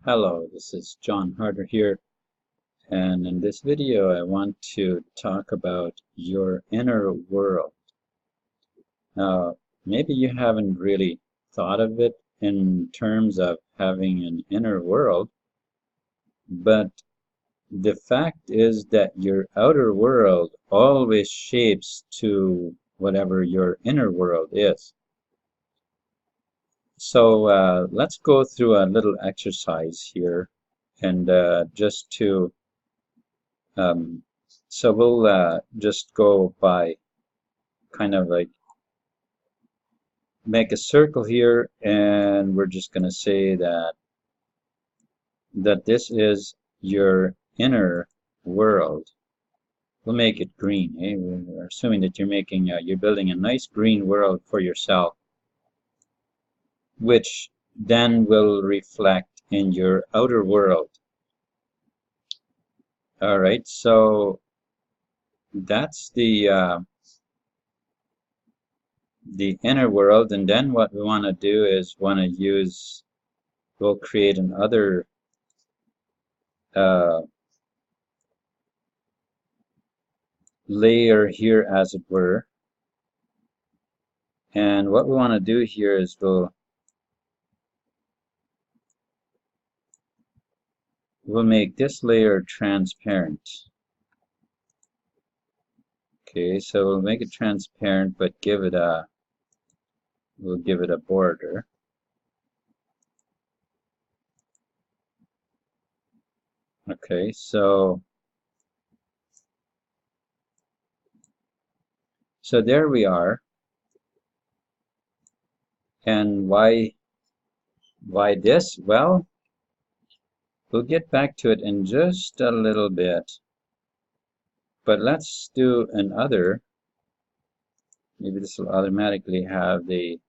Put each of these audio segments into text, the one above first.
Hello, this is John Harder here, and in this video I want to talk about your inner world. Now, maybe you haven't really thought of it in terms of having an inner world, but the fact is that your outer world always shapes to whatever your inner world is. So let's go through a little exercise here, and just to so we'll just go by kind of like make a circle here, and we're just going to say that this is your inner world. We'll make it green. Eh? We're assuming that you're building a nice green world for yourself, which then will reflect in your outer world. All right, so that's the inner world, and then what we want to do is we'll create another layer here, as it were, and what we want to do here is we'll make this layer transparent. Okay, so we'll make it transparent, but we'll give it a border. Okay, so there we are. And why this? Well, we'll get back to it in just a little bit. But let's do another. Maybe this will automatically have the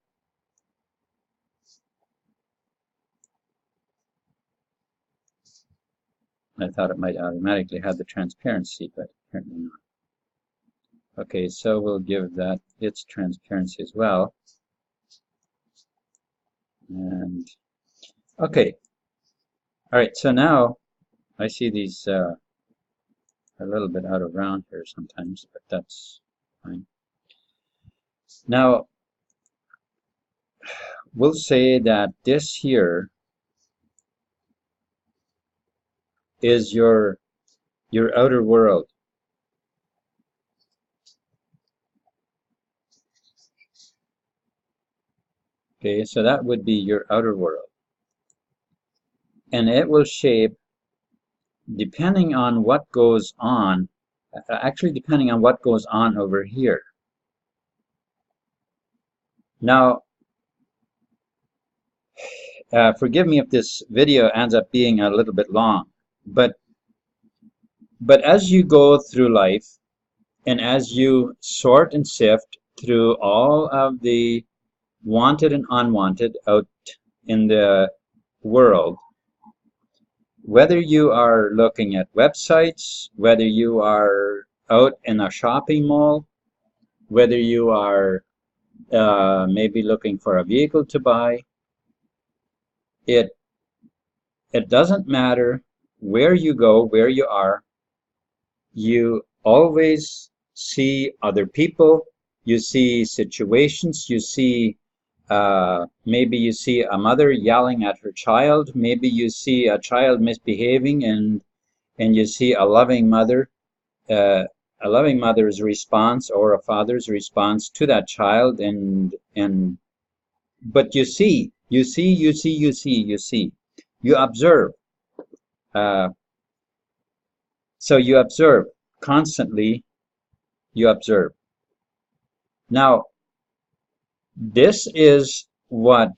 I thought it might automatically have the transparency, but apparently not. Okay, so we'll give that its transparency as well. And okay, all right, so now I see these a little bit out of round here sometimes, but that's fine. Now we'll say that this here is your outer world. Okay, so that would be your outer world. And it will shape depending on what goes on, actually depending on what goes on over here. Now, forgive me if this video ends up being a little bit long, but as you go through life and as you sort and sift through all of the wanted and unwanted out in the world, whether you are looking at websites, whether you are out in a shopping mall, whether you are maybe looking for a vehicle to buy, it doesn't matter where you go, where you are, you always see other people, you see situations, you see maybe you see a mother yelling at her child, maybe you see a child misbehaving, and you see a loving mother's response or a father's response to that child, but you observe. So you observe constantly, you observe. Now, this is what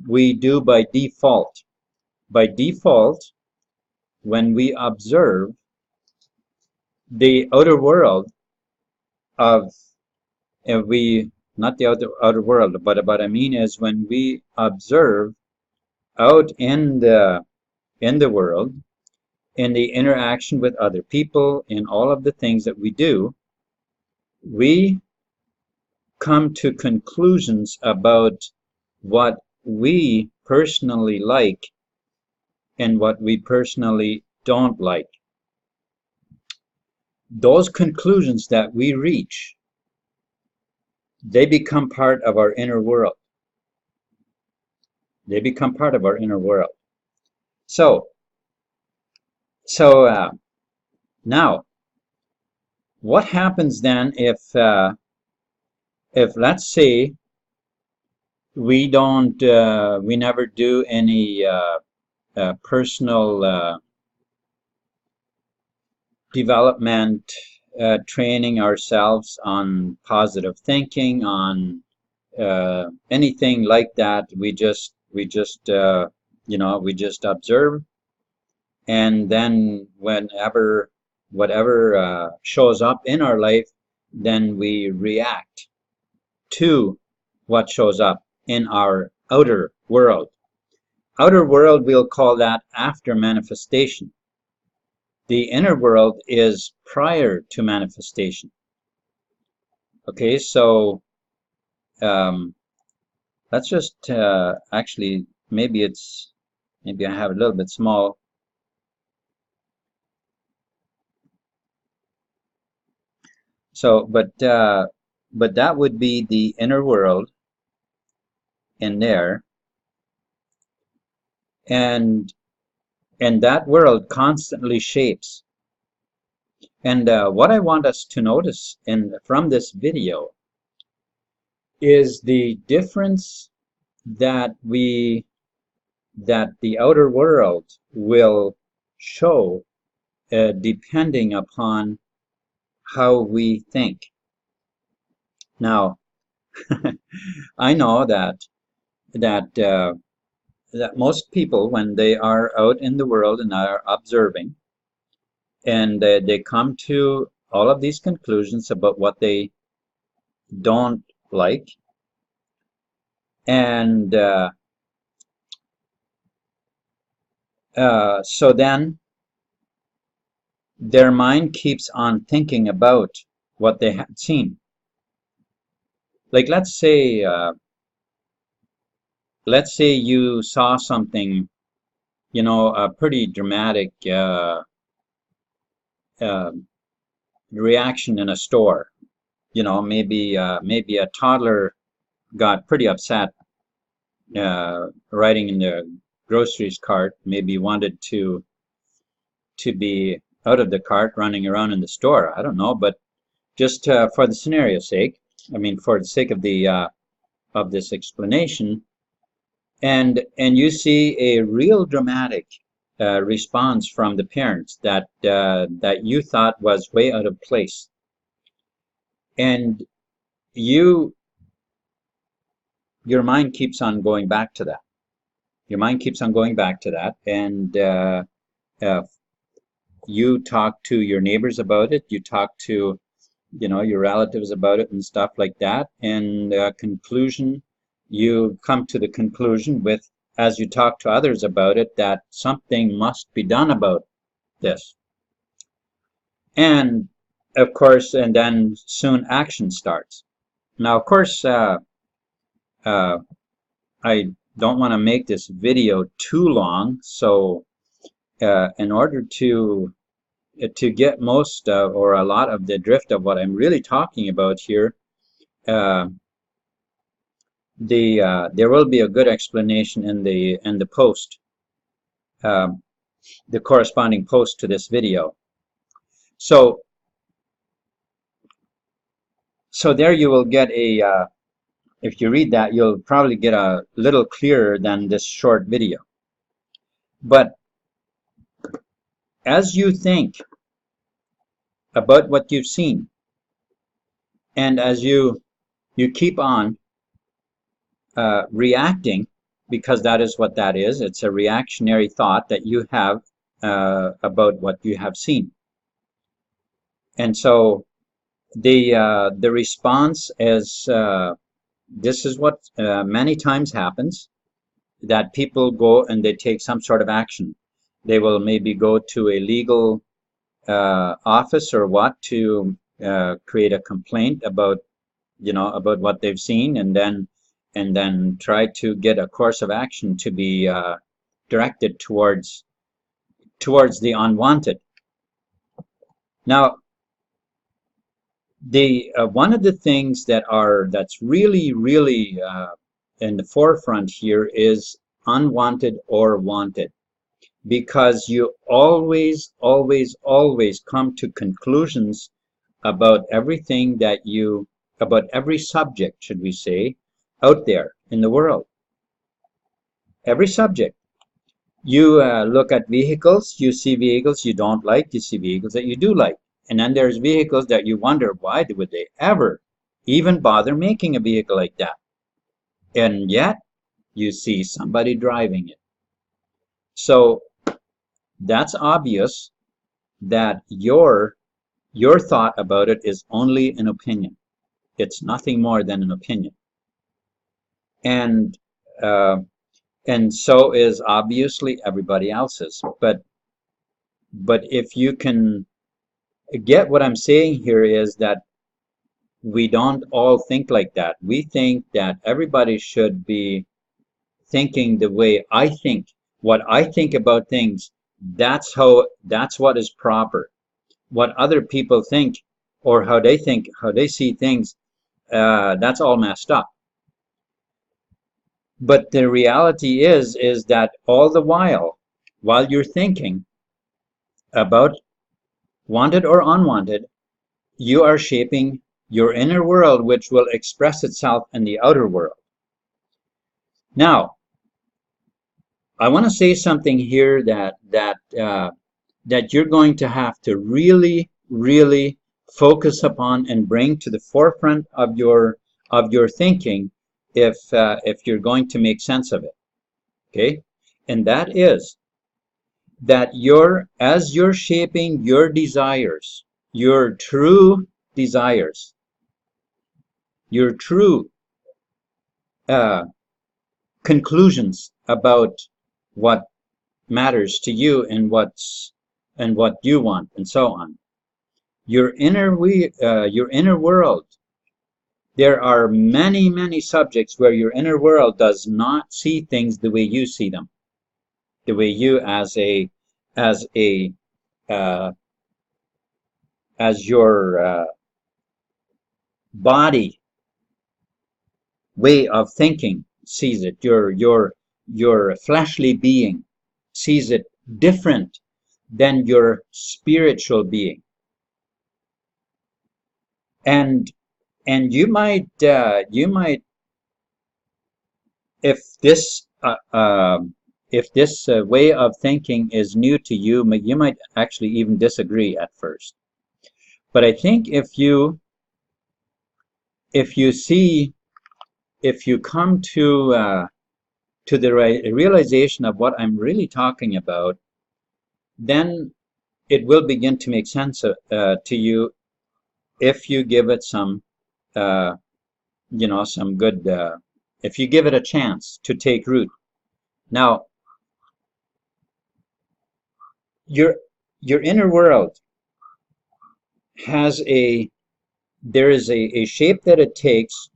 we do by default. By default, when we observe the outer world of, not the outer world, but what I mean is when we observe out in the world, in the interaction with other people, in all of the things that we do, we come to conclusions about what we personally like and what we personally don't like. Those conclusions that we reach, they become part of our inner world. They become part of our inner world. So now, what happens then if let's say we never do any personal development, training ourselves on positive thinking, on anything like that. We just observe, and then whatever shows up in our life, then we react to what shows up in our outer world. Outer world, we'll call that after manifestation. The inner world is prior to manifestation. Okay, so let's just actually, maybe I have a little bit small. So, but that would be the inner world in there, and that world constantly shapes. And what I want us to notice from this video is the difference that the outer world will show depending upon how we think. Now, I know that most people, when they are out in the world and are observing, and they come to all of these conclusions about what they don't like, and so then their mind keeps on thinking about what they had seen. Like, let's say you saw something, a pretty dramatic reaction in a store. Maybe a toddler got pretty upset riding in the groceries cart, maybe wanted to be out of the cart, running around in the store. I don't know, but just for the scenario's sake, for the sake of this explanation, and you see a real dramatic response from the parents that you thought was way out of place, and your mind keeps on going back to that. Your mind keeps on going back to that, and you talk to your neighbors about it, you talk to your relatives about it and stuff like that, and you come to the conclusion, as you talk to others about it, that something must be done about this. And of course, and then soon action starts. Now, of course, I don't want to make this video too long, so in order to get most or a lot of the drift of what I'm really talking about here, there will be a good explanation in the post, the corresponding post to this video. So there you will get if you read that, you'll probably get a little clearer than this short video. But as you think about what you've seen, and as you keep on reacting, because that is what that is, it's a reactionary thought that you have about what you have seen. And so the response is, this is what many times happens, that people go and they take some sort of action. They will maybe go to a legal office or what to create a complaint about what they've seen, and and then try to get a course of action to be directed towards the unwanted. Now, the one of the things that's really in the forefront here is unwanted or wanted, because you always come to conclusions about everything about every subject, should we say, out there in the world. Every subject. You look at vehicles, you see vehicles you don't like, you see vehicles that you do like. And then there's vehicles that you wonder, why would they ever even bother making a vehicle like that? And yet, you see somebody driving it. So that's obvious that your thought about it is only an opinion. It's nothing more than an opinion. And so is obviously everybody else's. But if you can get what I'm saying here is that we don't all think like that. We think that everybody should be thinking the way I think. What I think about things, that's what is proper. What other people think, or how they see things, that's all messed up. But the reality is that all the while you're thinking about wanted or unwanted, you are shaping your inner world, which will express itself in the outer world. Now, I want to say something here that you're going to have to really focus upon and bring to the forefront of your thinking if you're going to make sense of it. Okay? And that is that as you're shaping your desires, your true desires, your true conclusions about what matters to you and what you want, and so on. Your inner world. There are many subjects where your inner world does not see things the way you see them, the way you as your body way of thinking sees it. Your fleshly being sees it different than your spiritual being. And you might if this way of thinking is new to you, you might actually even disagree at first. But I think if you come to the realization of what I'm really talking about, then it will begin to make sense to you if you give it some good, if you give it a chance to take root. Now, your inner world has there is a shape that it takes,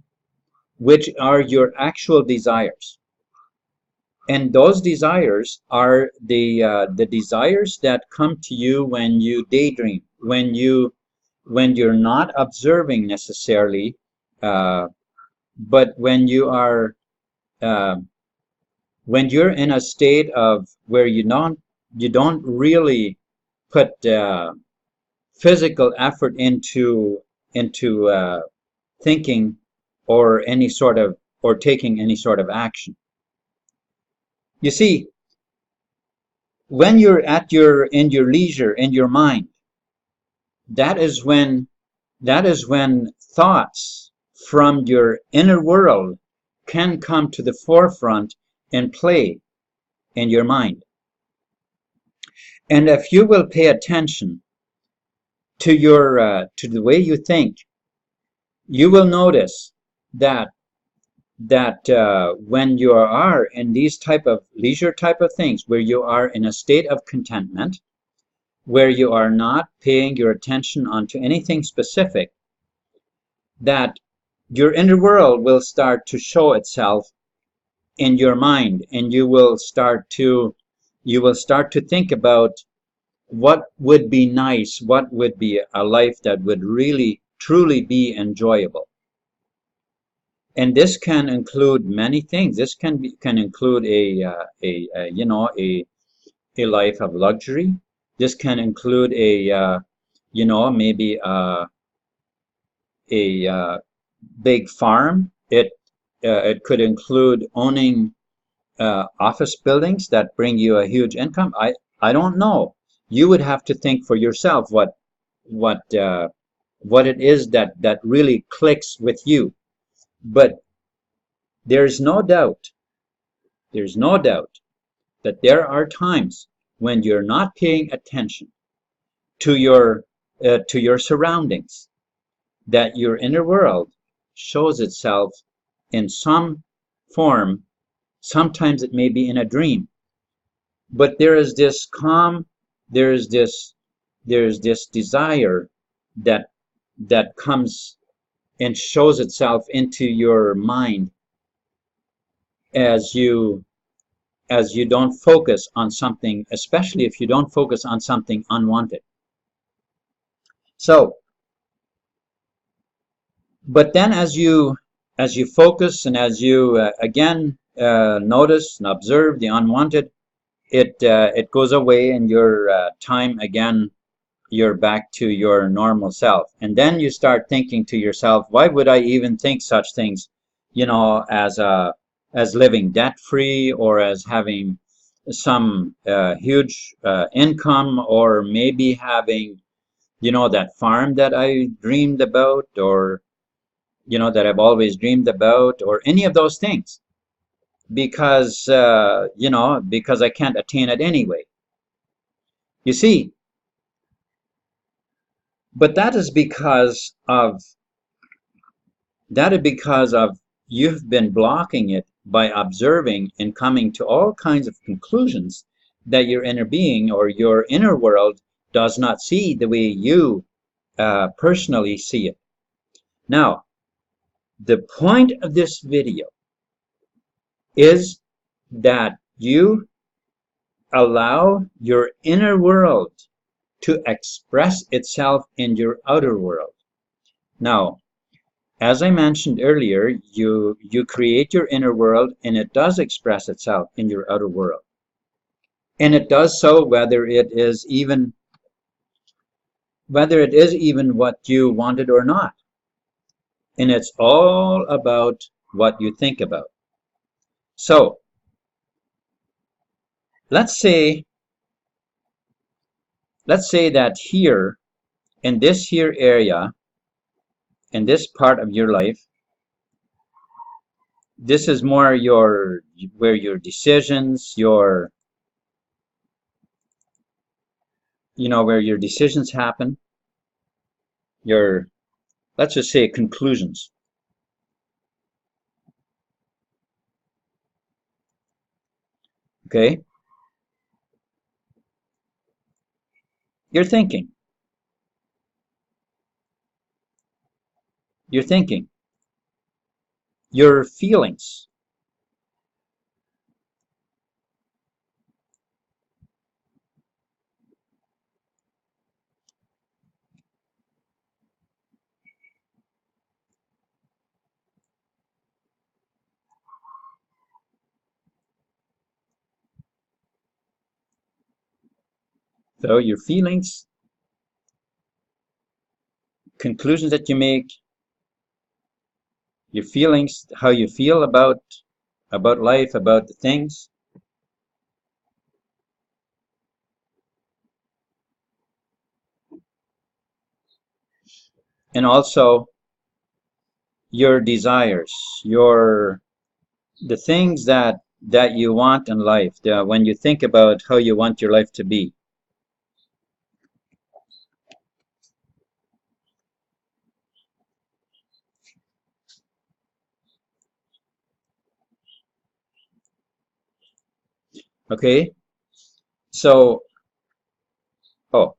which are your actual desires. And those desires are the desires that come to you when you daydream, when you're not observing necessarily, but when you're in a state of where you don't really put physical effort into thinking or taking any sort of action. You see, when you're in your leisure, in your mind, that is when thoughts from your inner world can come to the forefront and play in your mind. And if you will pay attention to the way you think, you will notice that when you are in these type of leisure type of things, where you are in a state of contentment, where you are not paying your attention onto anything specific, that your inner world will start to show itself in your mind, and you will start to think about what would be nice, what would be a life that would really truly be enjoyable. And this can include many things. This can include a life of luxury. This can include maybe a big farm. It could include owning office buildings that bring you a huge income. I don't know. You would have to think for yourself what it is that really clicks with you. But there's no doubt, there's no doubt that there are times when you're not paying attention to your surroundings, that your inner world shows itself in some form. Sometimes it may be in a dream, but there is this calm, there is this desire that comes and shows itself into your mind as you don't focus on something, especially if you don't focus on something unwanted. So, but then as you focus, and as you again notice and observe the unwanted, it goes away, and your time again, you're back to your normal self. And then you start thinking to yourself, why would I even think such things, as living debt free, or as having some huge income, or maybe having that farm that I dreamed about, or that I've always dreamed about, or any of those things, because because I can't attain it anyway. You see, but that is because of you've been blocking it by observing and coming to all kinds of conclusions that your inner being or your inner world does not see the way you personally see it. Now, the point of this video is that you allow your inner world to express itself in your outer world. Now, as I mentioned earlier, you create your inner world, and it does express itself in your outer world. And it does so whether it is even what you wanted or not. And it's all about what you think about. So, let's say that here, in this here area, in this part of your life, this is more where your decisions, where your decisions happen, your, let's just say, conclusions. Okay? You're thinking. You're thinking. Your feelings. So your feelings, conclusions that you make, your feelings, how you feel about life, about the things, and also your desires, the things that you want in life, when you think about how you want your life to be. Okay? So, oh,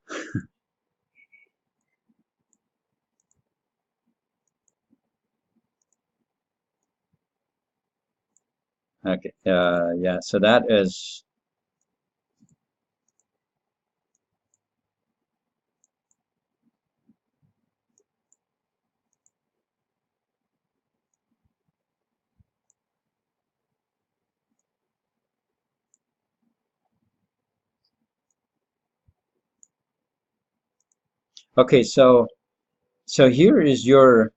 Okay. Yeah. So that is okay. So here is your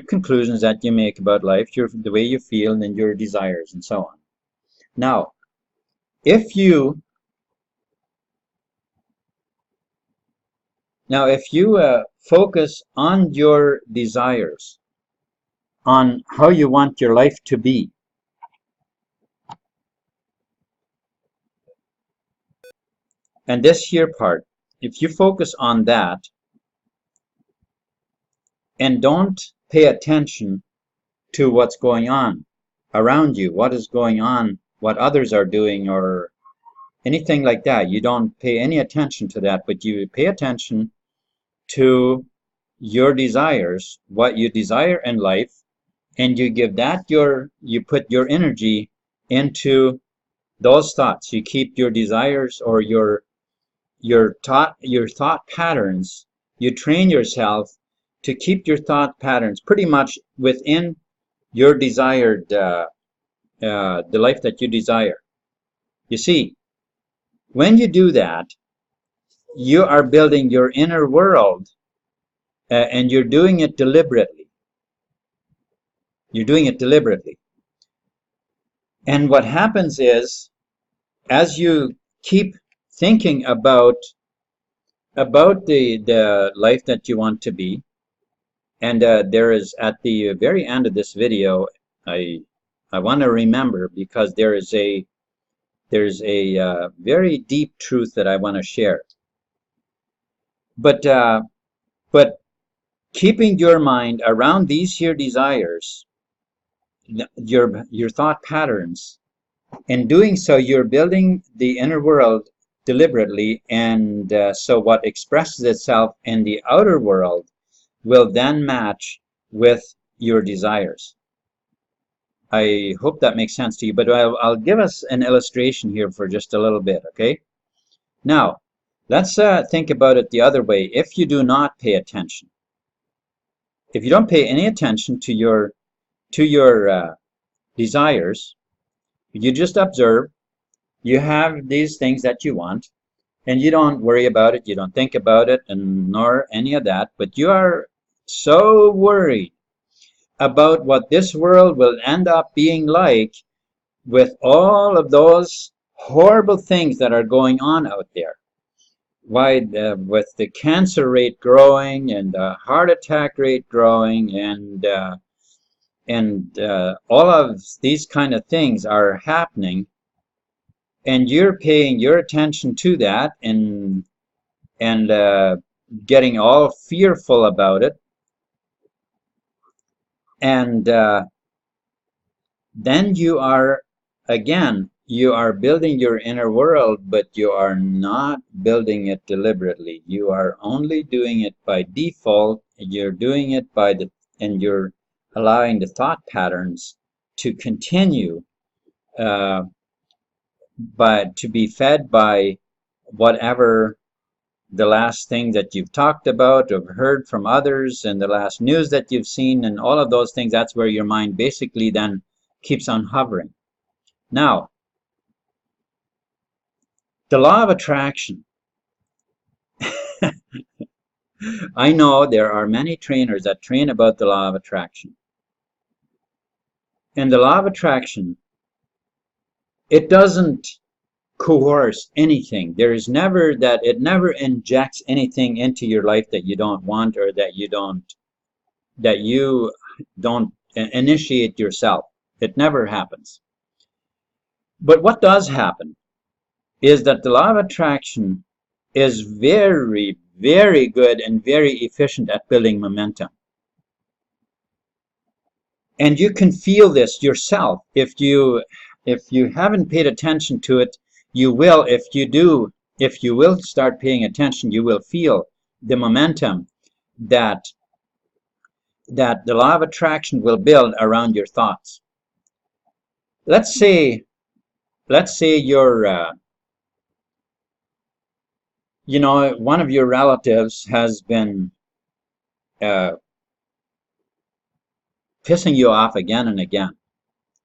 conclusions that you make about life, the way you feel, and your desires, and so on. Now, if you focus on your desires, on how you want your life to be, and this here part, if you focus on that and don't pay attention to what's going on around you, what is going on, what others are doing, or anything like that, you don't pay any attention to that, but you pay attention to your desires, what you desire in life, and you give that you put your energy into those thoughts. You keep your desires or your thought patterns. You train yourself to keep your thought patterns pretty much within your desired the life that you desire. You see, when you do that, you are building your inner world, and you're doing it deliberately. You're doing it deliberately. And what happens is, as you keep thinking about the life that you want to be, and there is at the very end of this video, I want to remember, because there's a very deep truth that I want to share. But but keeping your mind around these here desires, your thought patterns, in doing so, you're building the inner world deliberately, and so what expresses itself in the outer world will then match with your desires. I hope that makes sense to you, but I'll give us an illustration here for just a little bit, okay? Now, let's think about it the other way. If you do not pay attention, if you don't pay any attention to your desires, you just observe, you have these things that you want, and you don't worry about it, you don't think about it, and nor any of that, but you are so worried about what this world will end up being like with all of those horrible things that are going on out there. Why, with the cancer rate growing and the heart attack rate growing, and all of these kind of things are happening, and you're paying your attention to that, and getting all fearful about it, and then you are building your inner world, but you are not building it deliberately. You are only doing it by default. You're doing it and you're allowing the thought patterns to continue, uh, to be fed by whatever the last thing that you've talked about or heard from others, and the last news that you've seen, and all of those things. That's where your mind basically then keeps on hovering. Now, the law of attraction. I know there are many trainers that train about the law of attraction. And the law of attraction, it doesn't coerce anything. There is never that, it never injects anything into your life that you don't want, or that you don't initiate yourself. It never happens. But what does happen is that the law of attraction is very, very good and very efficient at building momentum. And you can feel this yourself. If you haven't paid attention to it, you will. If you will start paying attention, you will feel the momentum that the law of attraction will build around your thoughts. let's say you're one of your relatives has been uh, pissing you off again and again,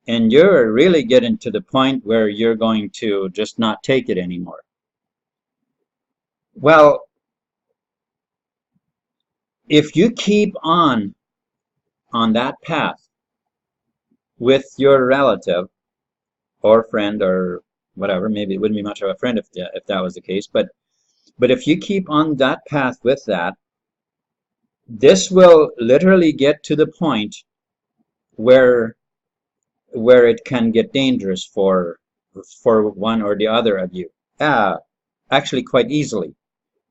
and you're really getting to the point where you're going to just not take it anymore. Well, if you keep on that path with your relative or friend or whatever, maybe it wouldn't be much of a friend if that was the case, but if you keep on that path with that, this will literally get to the point where it can get dangerous for one or the other of you. Actually, quite easily.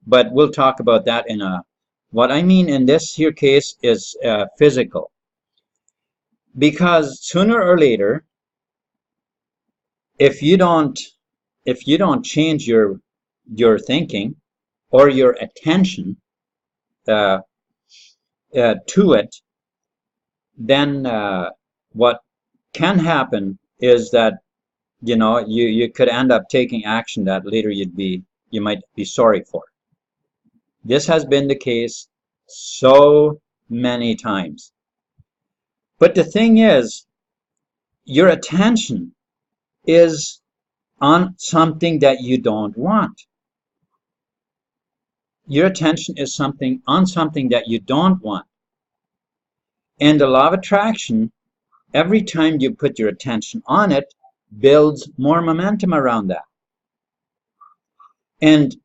But we'll talk about that in a. What I mean in this here case is physical, because sooner or later, if you don't change your thinking or your attention uh, to it, then what can happen is that you could end up taking action that later you might be sorry for. This has been the case so many times. But the thing is, your attention is on something that you don't want. Your attention is on something that you don't want. And the law of attraction, every time you put your attention on it, builds more momentum around that. And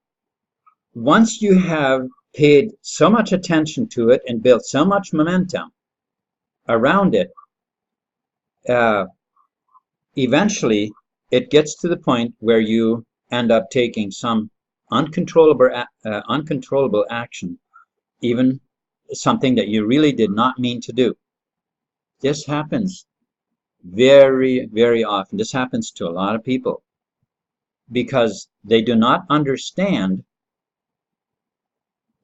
once you have paid so much attention to it and built so much momentum around it, eventually it gets to the point where you end up taking some uncontrollable action, even something that you really did not mean to do. This happens very, very often. This happens to a lot of people because they do not understand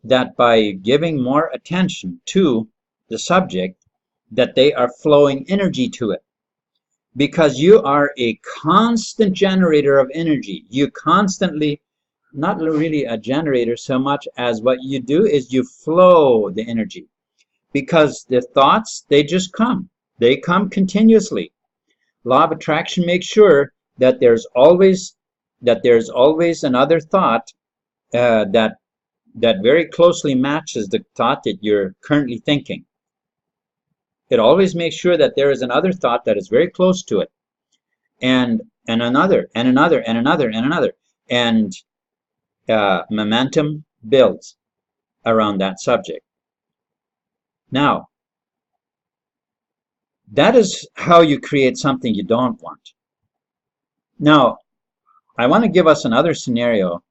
that by giving more attention to the subject, that they are flowing energy to it. Because you are a constant generator of energy. You constantly, not really a generator so much as what you do is you flow the energy. Because the thoughts, they just come. They come continuously. Law of attraction makes sure that there's always another thought that very closely matches the thought that you're currently thinking. It always makes sure that there is another thought that is very close to it, and another, and another, and another, and another, and momentum builds around that subject. Now, that is how you create something you don't want. Now, I want to give us another scenario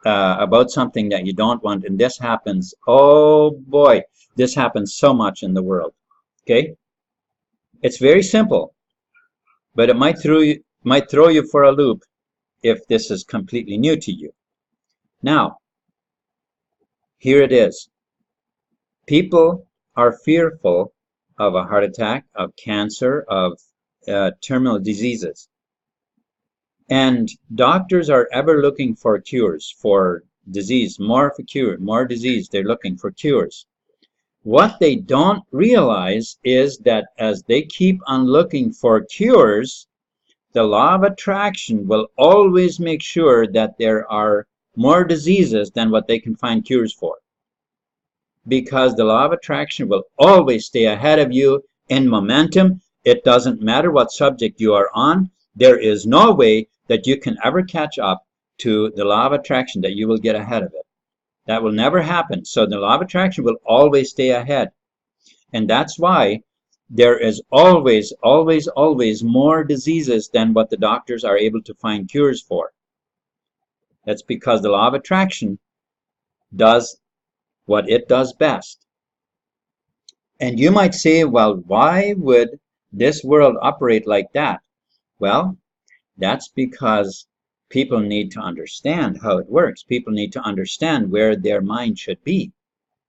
about something that you don't want, and this happens, oh boy, this happens so much in the world. Okay? It's very simple, but it might throw you for a loop if this is completely new to you. Now, here it is. People are fearful of a heart attack, of cancer, of terminal diseases. And doctors are ever looking for cures for disease, more disease, they're looking for cures. What they don't realize is that as they keep on looking for cures, the law of attraction will always make sure that there are more diseases than what they can find cures for. Because the law of attraction will always stay ahead of you in momentum. It doesn't matter what subject you are on. There is no way that you can ever catch up to the law of attraction, that you will get ahead of it. That will never happen. So the law of attraction will always stay ahead. And that's why there is always, always, always more diseases than what the doctors are able to find cures for. That's because the law of attraction does what it does best. And you might say, well, why would this world operate like that? Well, that's because people need to understand how it works. People need to understand where their mind should be,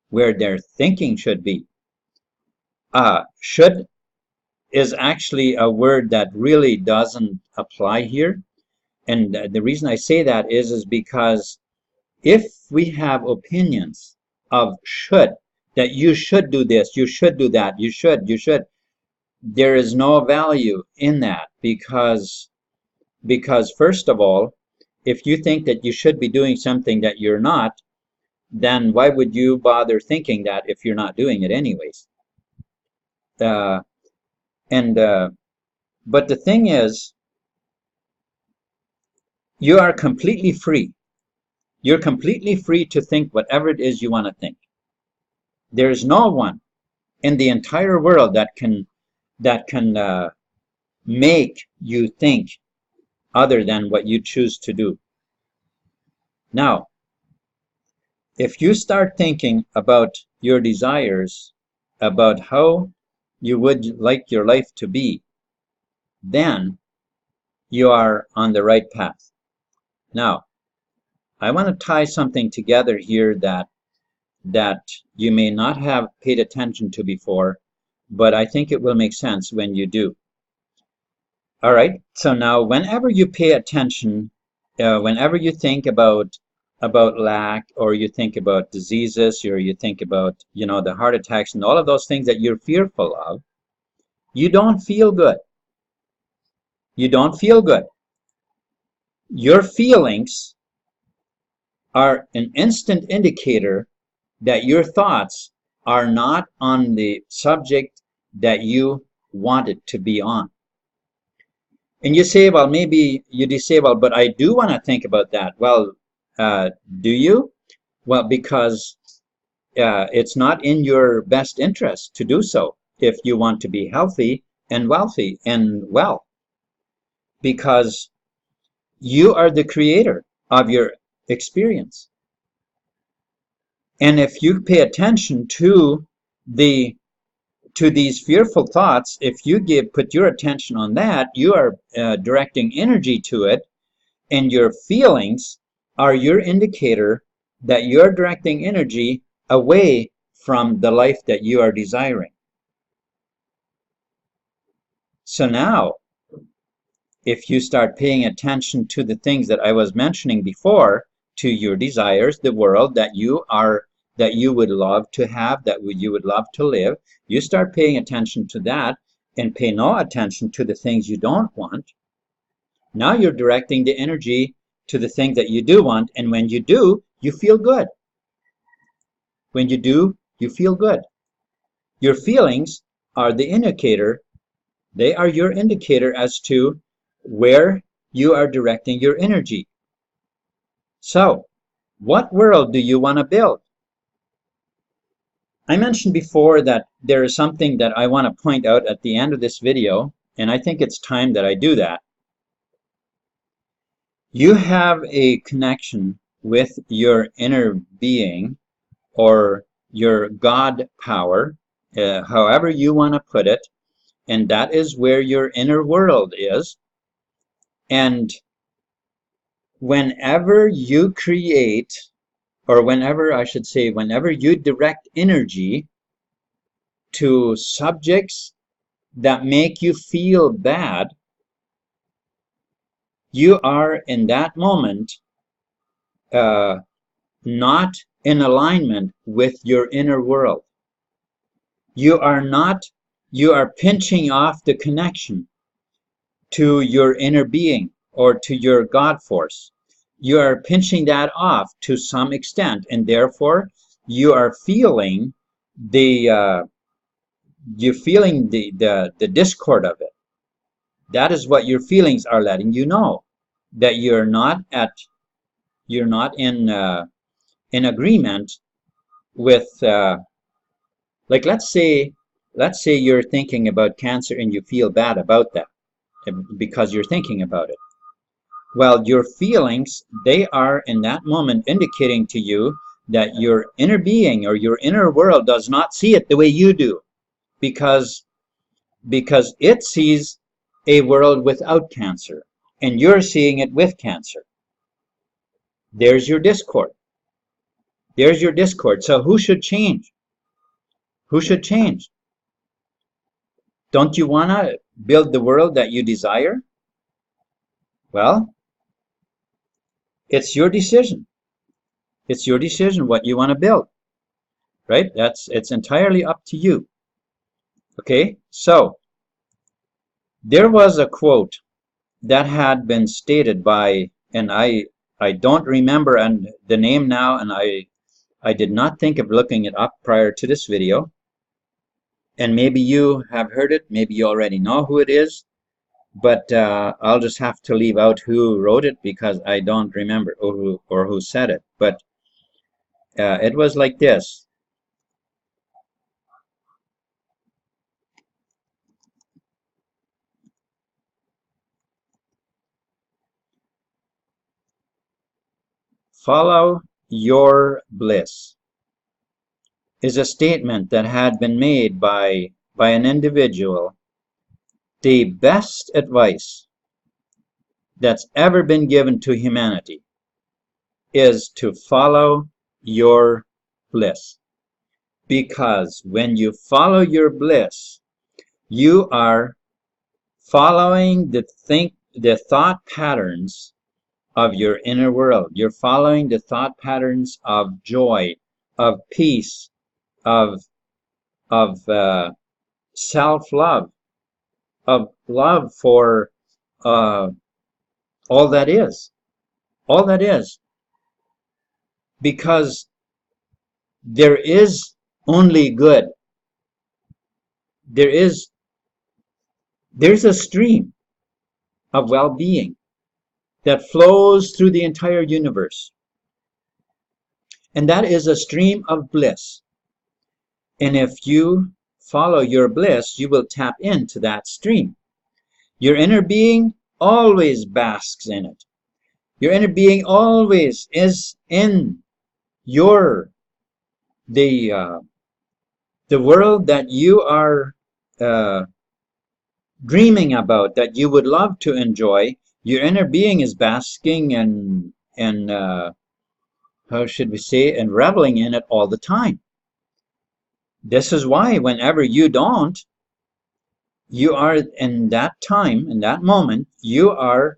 where their thinking should be. is actually a word that really doesn't apply here. And the reason I say that is because if we have opinions of should, that you should do this, you should do that, you should, there is no value in that, because first of all, if you think that you should be doing something that you're not, then why would you bother thinking that if you're not doing it anyways? Uh, and but the thing is, you are completely free. You're completely free to think whatever it is you want to think. There's no one in the entire world that can make you think other than what you choose to do. Now, if you start thinking about your desires, about how you would like your life to be, then you are on the right path. Now, I want to tie something together here that you may not have paid attention to before, but I think it will make sense when you do. All right, so now whenever you pay attention, whenever you think about lack, or you think about diseases, or you think about, the heart attacks and all of those things that you're fearful of, you don't feel good. You don't feel good. Your feelings are an instant indicator that your thoughts are not on the subject that you want it to be on. And you say, well, maybe you say, well, but I do want to think about that. Well, do you? Well, because it's not in your best interest to do so if you want to be healthy and wealthy and well, because you are the creator of your experience. And if you pay attention to these fearful thoughts, if you put your attention on that, you are directing energy to it, and your feelings are your indicator that you're directing energy away from the life that you are desiring. So now, if you start paying attention to the things that I was mentioning before, to your desires, the world that you would love to have, that you would love to live, you start paying attention to that and pay no attention to the things you don't want. Now you're directing the energy to the things that you do want, and when you do, you feel good. When you do, you feel good. Your feelings are the indicator. They are your indicator as to where you are directing your energy. So, what world do you want to build? I mentioned before that there is something that I want to point out at the end of this video, and I think it's time that I do that. You have a connection with your inner being, or your God power, however you want to put it, and that is where your inner world is. And whenever you create, or whenever you direct energy to subjects that make you feel bad, you are in that moment not in alignment with your inner world. You are pinching off the connection to your inner being, or to your God force. You are pinching that off to some extent, and therefore you are feeling the discord of it. That is what your feelings are letting you know, that you're not in agreement with, like, let's say you're thinking about cancer and you feel bad about that because you're thinking about it. Well, your feelings, they are in that moment indicating to you that your inner being, or your inner world, does not see it the way you do, because it sees a world without cancer, and you're seeing it with cancer. There's your discord. There's your discord. So who should change? Who should change? Don't you want to build the world that you desire? Well, it's your decision. It's your decision what you want to build, right? It's entirely up to you. Okay, so there was a quote that had been stated by, and I don't remember and the name now, and I did not think of looking it up prior to this video. And maybe you have heard it, maybe you already know who it is, but I'll just have to leave out who wrote it because I don't remember or who said it. But it was like this. Follow your bliss is a statement that had been made by an individual. The best advice that's ever been given to humanity is to follow your bliss. Because when you follow your bliss, you are following the thought patterns of your inner world. You're following the thought patterns of joy, of peace, of self-love, of love for all that is, because there is only good. There's a stream of well-being that flows through the entire universe, and that is a stream of bliss. And if you follow your bliss, you will tap into that stream. Your inner being always basks in it. Your inner being always is in the world that you are dreaming about, that you would love to enjoy. Your inner being is basking and how should we say, and reveling in it all the time. This is why whenever you don't, you are in that time, in that moment, you are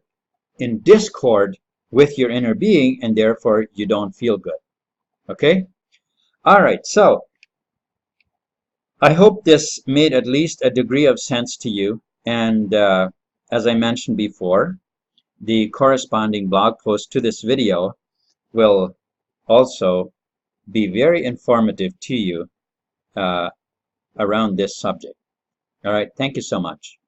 in discord with your inner being, and therefore you don't feel good. Okay? All right, so I hope this made at least a degree of sense to you. And as I mentioned before, the corresponding blog post to this video will also be very informative to you around this subject. All right, thank you so much.